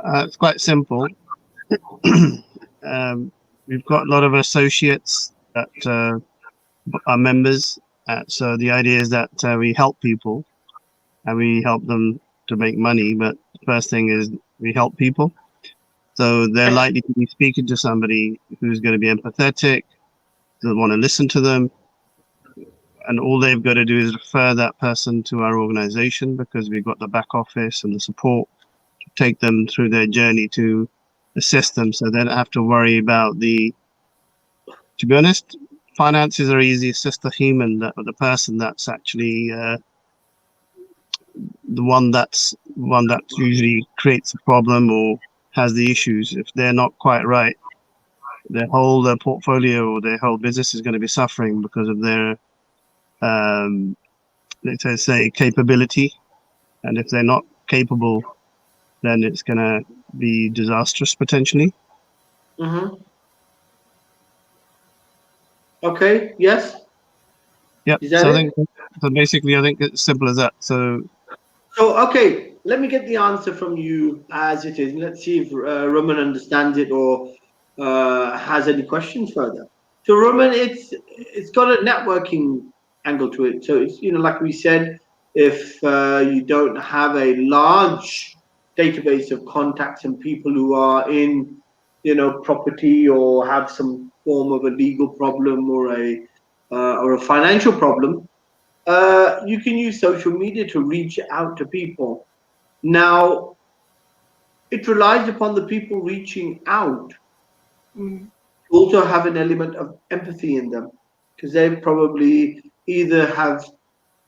It's quite simple. We've got a lot of associates that are members. So the idea is that we help people and we help them to make money. But the first thing is we help people. So they're likely to be speaking to somebody who's going to be empathetic, they'll want to listen to them. And all they've got to do is refer that person to our organization, because we've got the back office and the support to take them through their journey to assist them, so they don't have to worry about to be honest, finances are easy. It's just the human, the person that's actually the one that usually creates a problem or has the issues. If they're not quite right, their whole portfolio or their whole business is going to be suffering because of their let's say capability. And if they're not capable, then it's going to be disastrous potentially. Okay. Yes. Yeah. So basically, I think it's simple as that. So okay, let me get the answer from you as it is. Let's see if Roman understands it or has any questions further. So Roman, it's got a networking angle to it. So it's, like we said, if you don't have a large database of contacts and people who are in, property or have some form of a legal problem or a financial problem, you can use social media to reach out to people. Now, it relies upon the people reaching out to also have an element of empathy in them, because they probably either have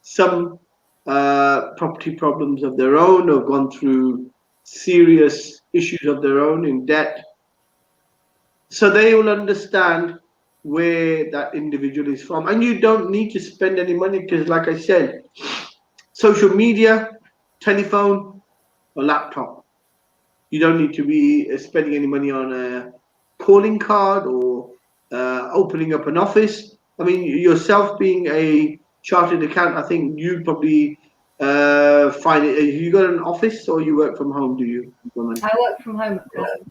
some property problems of their own or gone through serious issues of their own in debt. So they will understand where that individual is from. And you don't need to spend any money, because like I said, social media, telephone or laptop. You don't need to be spending any money on a calling card or opening up an office. I mean, yourself being a chartered accountant, I think you probably find it. Have you got an office or you work from home, do you? I work from home at present.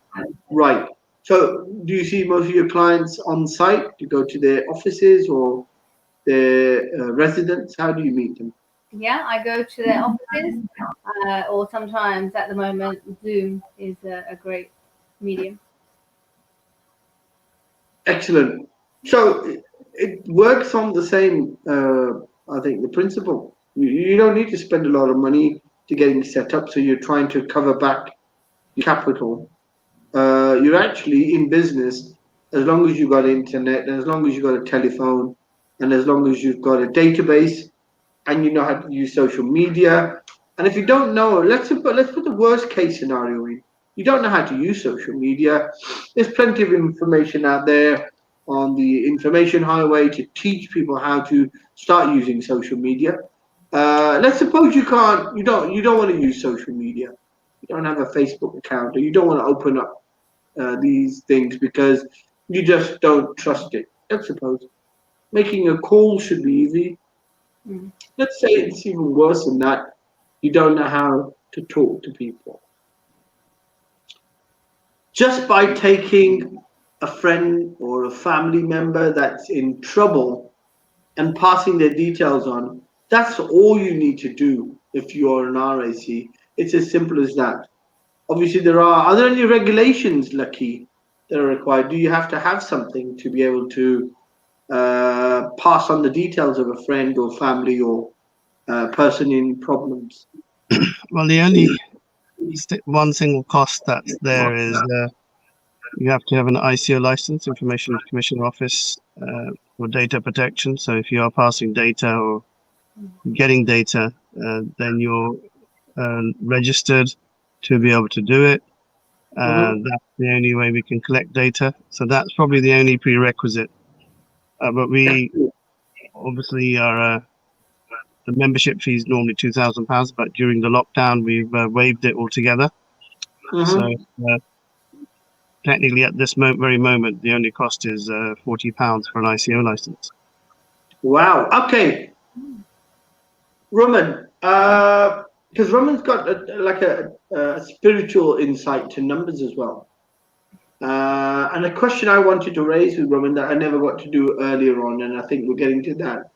Right. So do you see most of your clients on site? Do you go to their offices or their residence? How do you meet them? Yeah, I go to their offices, or sometimes at the moment, Zoom is a great medium. Excellent. So it works on the same, I think, the principle. You don't need to spend a lot of money to getting set up. So you're trying to cover back your capital. You're actually in business as long as you've got internet, and as long as you've got a telephone, and as long as you've got a database, and you know how to use social media. And if you don't know, let's put the worst case scenario in. You don't know how to use social media. There's plenty of information out there on the information highway to teach people how to start using social media. Let's suppose you don't want to use social media. You don't have a Facebook account, or you don't want to open up these things because you just don't trust it. Let's suppose making a call should be easy. Let's say it's even worse than that. You don't know how to talk to people. Just by taking a friend or a family member that's in trouble and passing their details on, that's all you need to do if you're an RAC. It's as simple as that. Obviously, are there any regulations, Lakhi, that are required? Do you have to have something to be able to pass on the details of a friend or family or person in problems? Well, the only one single cost that's there is you have to have an ICO license, Information Commissioner Office, for data protection. So if you are passing data or getting data, then you're registered to be able to do it. That's the only way we can collect data. So that's probably the only prerequisite. But we obviously are, the membership fee is normally £2,000, but during the lockdown, we've waived it altogether. So technically at this very moment, the only cost is £40 for an ICO license. Wow. Okay. Roman, because Roman's got a spiritual insight to numbers as well. And a question I wanted to raise with Roman that I never got to do earlier on, and I think we're getting to that,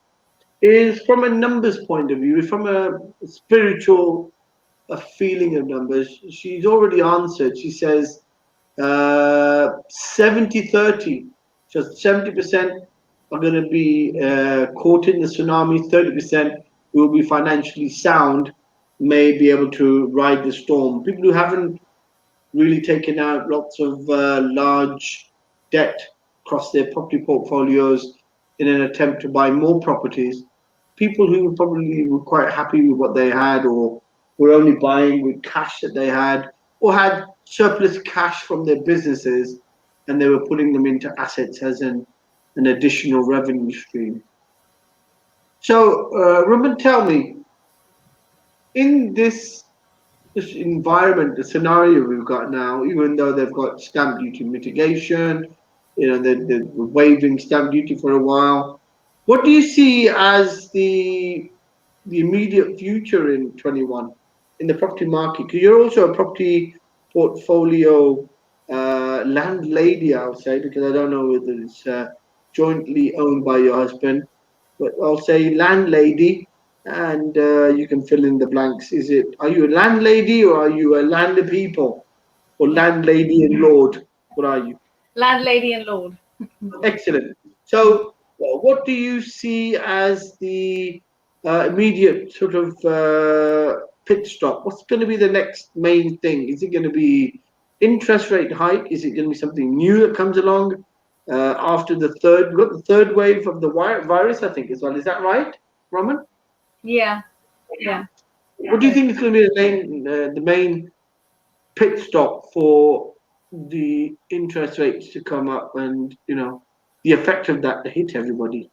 is from a numbers point of view, from a spiritual feeling of numbers. She's already answered. She says 70-30. So 70% are going to be caught in the tsunami, 30% will be financially sound, may be able to ride the storm. People who haven't really taken out lots of large debt across their property portfolios in an attempt to buy more properties. People who probably were quite happy with what they had, or were only buying with cash that they had, or had surplus cash from their businesses, and they were putting them into assets as an additional revenue stream. So, Roman, tell me, in this environment, the scenario we've got now, even though they've got stamp duty mitigation, they're waiving stamp duty for a while, what do you see as the immediate future in 21 in the property market? Because you're also a property portfolio landlady, I'll say, because I don't know whether it's jointly owned by your husband, but I'll say landlady, and you can fill in the blanks. Are you a landlady, or are you a land of people, or landlady and lord? What are you? Landlady and lord. Excellent. So what do you see as the immediate sort of pit stop? What's going to be the next main thing? Is it going to be interest rate hike? Is it going to be something new that comes along after the third wave of the virus, I think, as well? Is that right, Roman? Yeah. What do you think is going to be the main pit stop for the interest rates to come up, and the effect of that to hit everybody?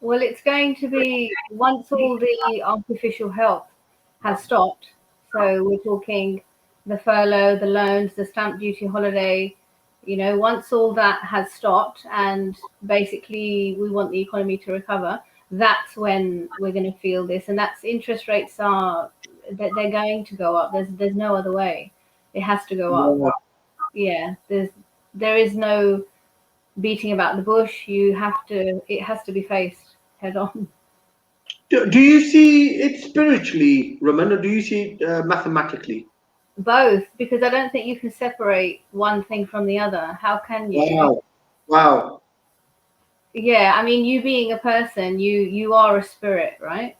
Well, it's going to be once all the artificial help has stopped. So we're talking the furlough, the loans, the stamp duty holiday. Once all that has stopped, and basically we want the economy to recover, that's when we're going to feel this. And that's interest rates they're going to go up. There's no other way. It has to go up. Yeah. There is no beating about the bush. It has to be faced head on. Do you see it spiritually, Roman, or do you see it mathematically? Both, because I don't think you can separate one thing from the other. How can you? Wow. Yeah, I mean, you being a person, you are a spirit, right?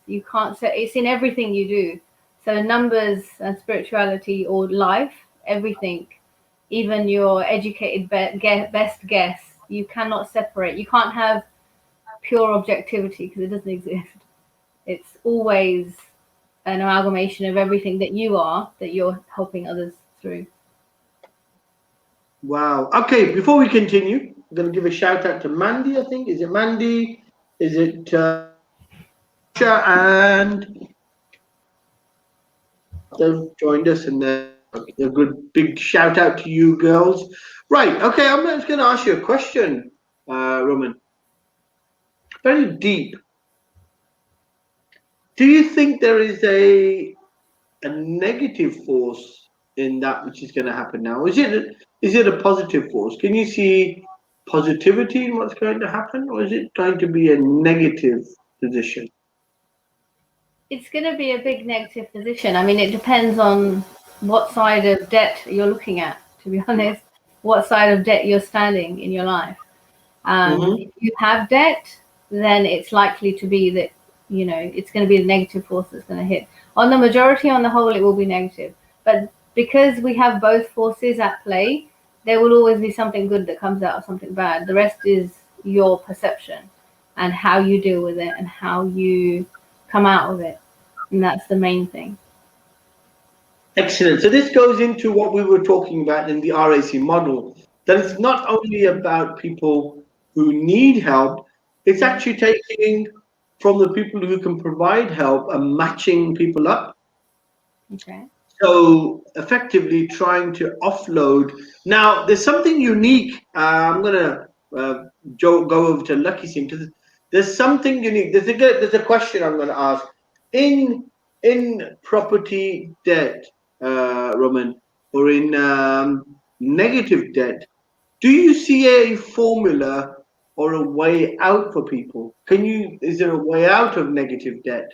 You can't say it's in everything you do. So numbers and spirituality, or life, everything, even your educated best guess, you cannot separate. You can't have pure objectivity because it doesn't exist. It's always an amalgamation of everything that you're helping others through. Wow. Okay, before we continue, I'm going to give a shout out to Mandy, I think. Is it Mandy? Is it and they've joined us, and a good big shout out to you girls. Right, okay, I'm just going to ask you a question, Roman. Very deep. Do you think there is a negative force in that which is going to happen now? Is it a positive force? Can you see positivity in what's going to happen, or is it going to be a negative position? It's going to be a big negative position. I mean, it depends on what side of debt you're looking at, to be honest, what side of debt you're standing in your life. If you have debt, then it's likely to be that, it's going to be the negative force that's going to hit. On the majority, on the whole, it will be negative. But because we have both forces at play, there will always be something good that comes out of something bad. The rest is your perception and how you deal with it and how you come out of it. And that's the main thing. Excellent. So this goes into what we were talking about in the RAC model, that it's not only about people who need help, it's actually taking from the people who can provide help and matching people up. Okay. So effectively trying to offload. Now, there's something unique. I'm going to go over to Lakhi Singh, because there's something unique. There's a question I'm going to ask. In in property debt, Roman, or in negative debt, do you see a formula or a way out for people? Is there a way out of negative debt?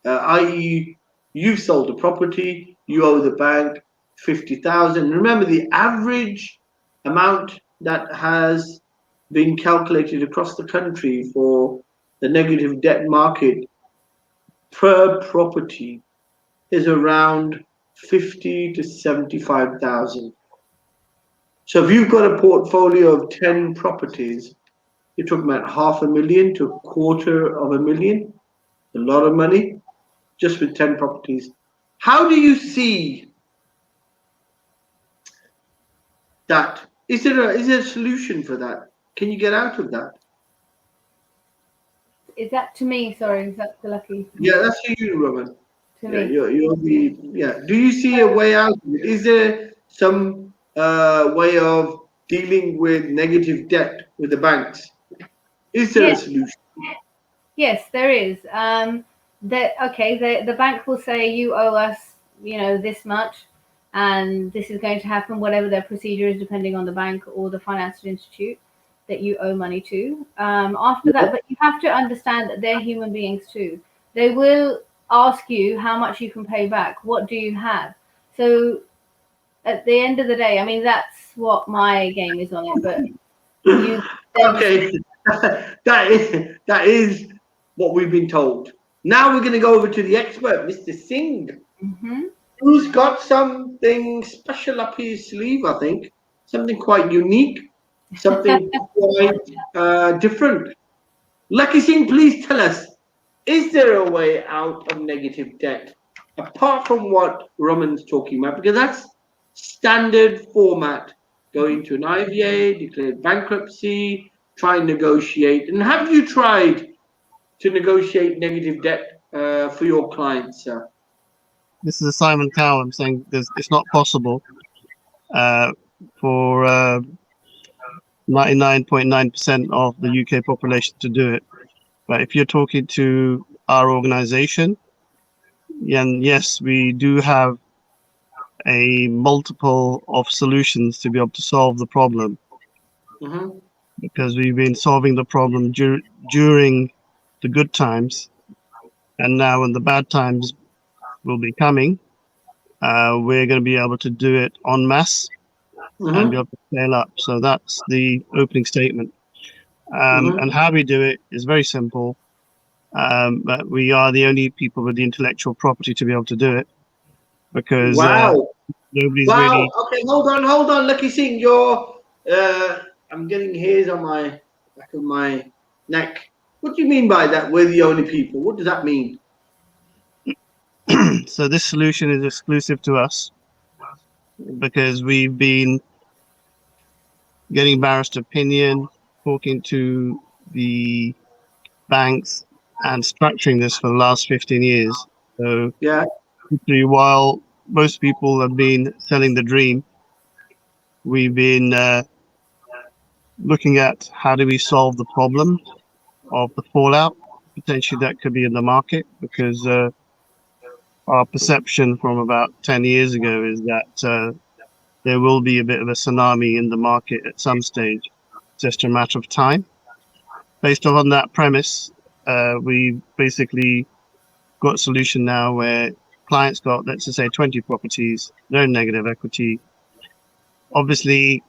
I.e., you've sold a property, you owe the bank 50,000. Remember, the average amount that has been calculated across the country for the negative debt market per property is around 50 to 75,000. So if you've got a portfolio of 10 properties, you're talking about $500,000 to $250,000, a lot of money, just with 10 properties. How do you see that? Is there a solution for that? Can you get out of that? Is that to me? Sorry, is that to Lakhi? Yeah, that's to you, Roman. To Yeah, me. you're the, yeah. Do you see a way out? Is there some way of dealing with negative debt with the banks? Is there a solution? Yes, there is. The bank will say you owe us, this much, and this is going to happen, whatever their procedure is, depending on the bank or the financial institute that you owe money to. After that, but you have to understand that they're human beings too. They will ask you how much you can pay back. What do you have? So at the end of the day, I mean, that's what my game is on it. But okay, that is what we've been told. Now we're going to go over to the expert, Mr. Singh, who's got something special up his sleeve. I think something quite unique, something quite different. Lakhi Singh, please tell us: is there a way out of negative debt apart from what Roman's talking about? Because that's standard format. Going to an IVA, declare bankruptcy, try and negotiate. And have you tried to negotiate negative debt for your clients, sir? This is a Simon Cowell. I'm saying it's not possible for 99.9% of the UK population to do it. But if you're talking to our organization, then yes, we do have a multiple of solutions to be able to solve the problem, because we've been solving the problem during the good times, and now when the bad times will be coming, we're going to be able to do it en masse and be able to scale up. So that's the opening statement. And how we do it is very simple, but we are the only people with the intellectual property to be able to do it, because nobody's really. Okay, hold on, Lakhi Singh. You're I'm getting hairs on my back of my neck. What do you mean by that? We're the only people. What does that mean? So this solution is exclusive to us because we've been getting barrister opinion, talking to the banks, and structuring this for the last 15 years. So while most people have been selling the dream, we've been looking at how do we solve the problem of the fallout potentially that could be in the market, because our perception from about 10 years ago is that there will be a bit of a tsunami in the market at some stage, just a matter of time. Based on that premise, we basically got a solution now where clients got, let's just say, 20 properties, no negative equity. Obviously,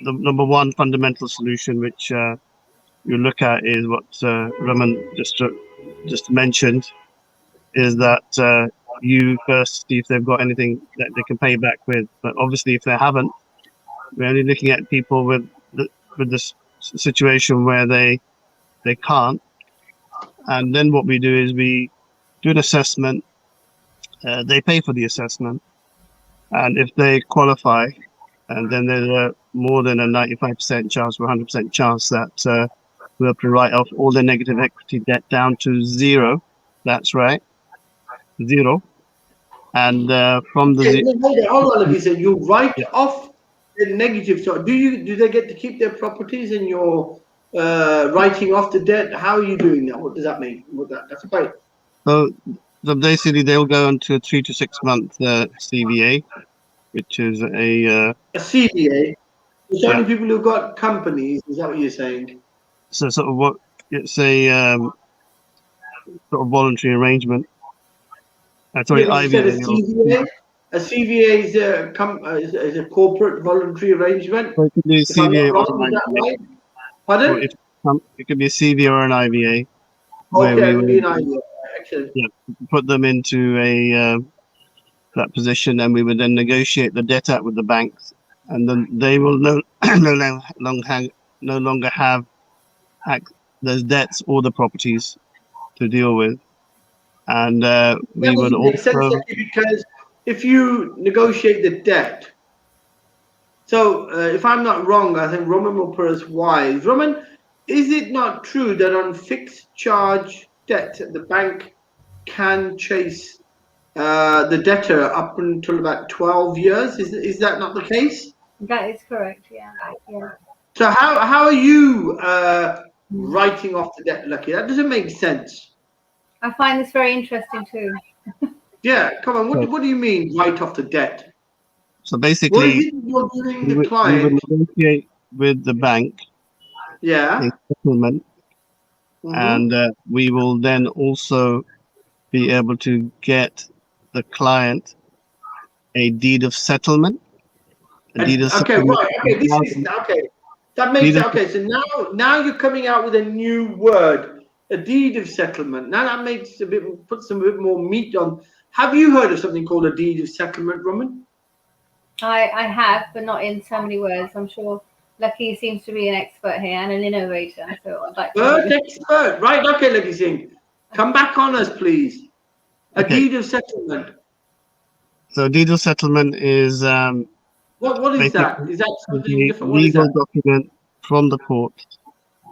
the number one fundamental solution which you look at is what Raman just mentioned, is that you first see if they've got anything that they can pay back with. But obviously, if they haven't, we're only looking at people with this situation where they can't. And then what we do is we do an assessment. They pay for the assessment, and if they qualify, and then there's a more than a 95% chance or 100% chance that we'll have to write off all their negative equity debt down to zero. That's right, zero. And from the hold on, Lakhi. You write off the negative. So do they get to keep their properties and you're writing off the debt? How are you doing that? What does that mean? That's great. So So basically, they'll go into a 3 to 6 month CVA, which is a CVA. It's yeah. only people who've got companies. Is that what you're saying? So sort of what it's a sort of voluntary arrangement. Sorry, Yeah, but you said a IVA. CVA. A CVA is a corporate voluntary arrangement. So it could be a If I'm not CVA or wrong, is an that IVA. right? Or Pardon? it could be a CVA or an IVA, where Okay, we it could be an would idea. Excellent. put them into a that position, and we would then negotiate the debt out with the banks, and then they will no longer have those debts or the properties to deal with, and That we would doesn't make sense, also Lakhi, because if you negotiate the debt, so if I'm not wrong, I think Roman will put us wise. Roman, is it not true that on fixed charge debt, the bank can chase the debtor up until about 12 years? Is that not the case? That is correct. Yeah. So how are you writing off the debt, Lucky? That doesn't make sense. I find this very interesting too. Yeah, come on. What do you mean write off the debt? so What is basically it you're giving the we would client? negotiate with the bank Yeah. a settlement, Mhm. and we will then also be able to get the client a deed of settlement. A deed of Okay, settlement. right. Okay, this is okay. That makes it okay. So now you're coming out with a new word, a deed of settlement. Now that makes a bit puts a bit more meat on. Have you heard of something called a deed of settlement, Roman? I have, but not in so many words. I'm sure Lucky seems to be an expert here and an innovator. So I'd like to hear. Expert, right? Okay, Lakhi Singh, come back on us, please. A Okay. deed of settlement. So deed of settlement is What is that? basically Is that a something different? What is legal that? document from the court,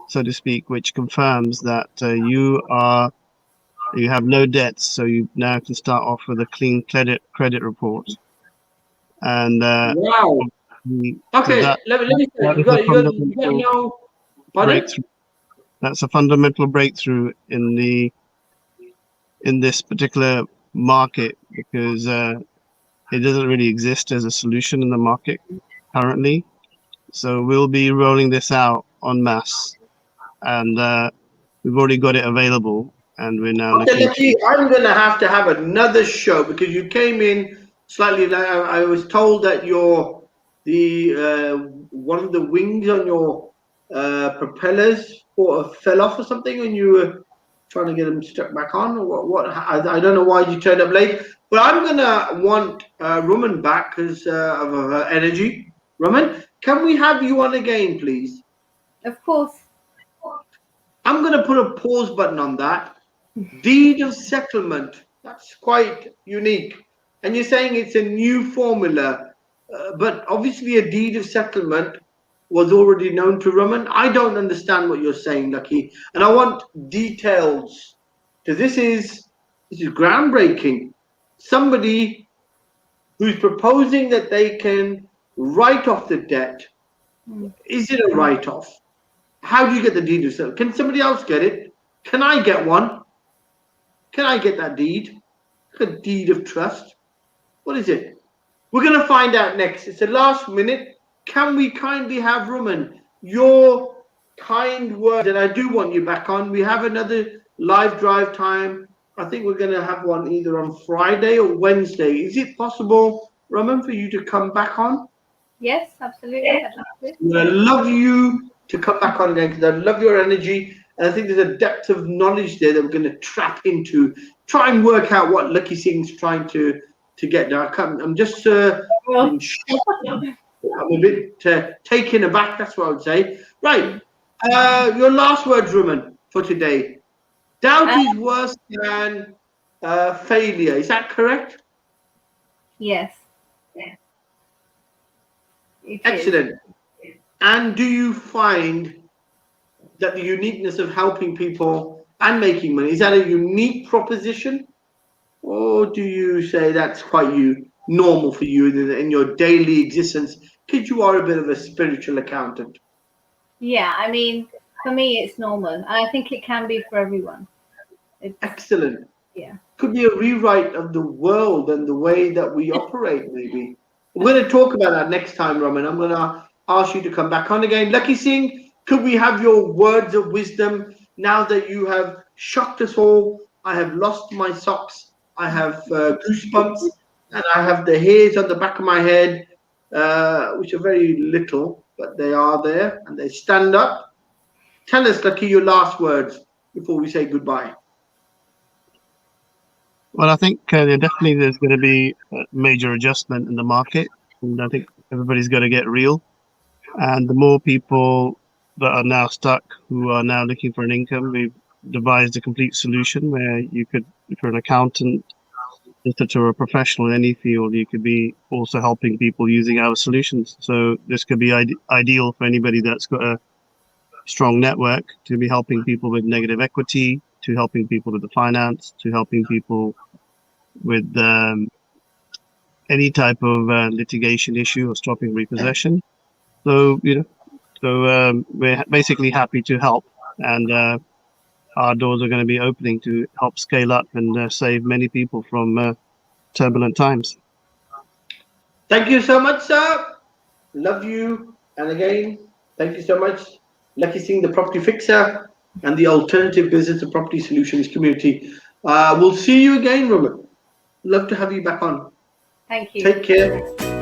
so to speak, which confirms that you have no debts, so you now can start off with a clean credit report. And Wow. Okay, that let me say, is you a got fundamental no. Pardon? breakthrough. That's a fundamental breakthrough in this particular market, because it doesn't really exist as a solution in the market currently. So we'll be rolling this out en masse, and we've already got it available, and we're now Okay, looking. Lakhi, I'm going to have another show because you came in slightly late. I was told that your one of the wings on your propellers fell off or something, and you were trying to get them stuck back on. Or what? I don't know why you turned up late, but I'm gonna want Roman back because of her energy. Roman, can we have you on again, please? Of course. I'm gonna put a pause button on that. Deed of settlement. That's quite unique. And you're saying it's a new formula, but obviously a deed of settlement was already known to Roman. I don't understand what you're saying, Lakhi, and I want details because this is groundbreaking. Somebody who's proposing that they can write off the debt. Is it a write-off? How do you get the deed of settlement? Can somebody else get it? Can I get one? Can I get that deed? A deed of trust? What is it? We're going to find out next. It's the last minute. Can we kindly have, Roman, your kind word? And I do want you back on. We have another live drive time. I think we're going to have one either on Friday or Wednesday. Is it possible, Roman, for you to come back on? Yes, absolutely. I'd like to. I love you to come back on again because I love your energy. And I think there's a depth of knowledge there that we're going to trap into, try and work out what Lakhi Singh's trying to get there. I'm just in shock. I'm a bit taken aback, that's what I would say. Right. Your last words, Roman, for today. Doubt is worse than failure. Is that correct? Yes. Excellent. And do you find that the uniqueness of helping people and making money, is that a unique proposition? Or do you say that's quite normal for you in your daily existence because you are a bit of a spiritual accountant? Yeah, I mean, for me, it's normal. And I think it can be for everyone. Excellent. Yeah. Could be a rewrite of the world and the way that we operate, maybe. We're going to talk about that next time, Raman. I'm going to ask you to come back on again. Lakhi Singh, could we have your words of wisdom now that you have shocked us all? I have lost my socks. I have goosebumps, and I have the hairs on the back of my head, which are very little, but they are there, and they stand up. Tell us, Lakhi, your last words before we say goodbye. Well, I think definitely there's going to be a major adjustment in the market, and I think everybody's got to get real. And the more people that are now stuck, who are now looking for an income, we've devised a complete solution where you could, if you're an accountant, if you're a professional in any field, you could be also helping people using our solutions. So this could be ideal for anybody that's got a strong network, to be helping people with negative equity, to helping people with the finance, to helping people with any type of litigation issue or stopping repossession. So, we're basically happy to help, and our doors are going to be opening to help scale up and save many people from turbulent times. Thank you so much, sir. Love you. And again, thank you so much, Lakhi Singh, the property fixer and the alternative business and property solutions community. We'll see you again, Roman. Love to have you back on. Thank you. Take care.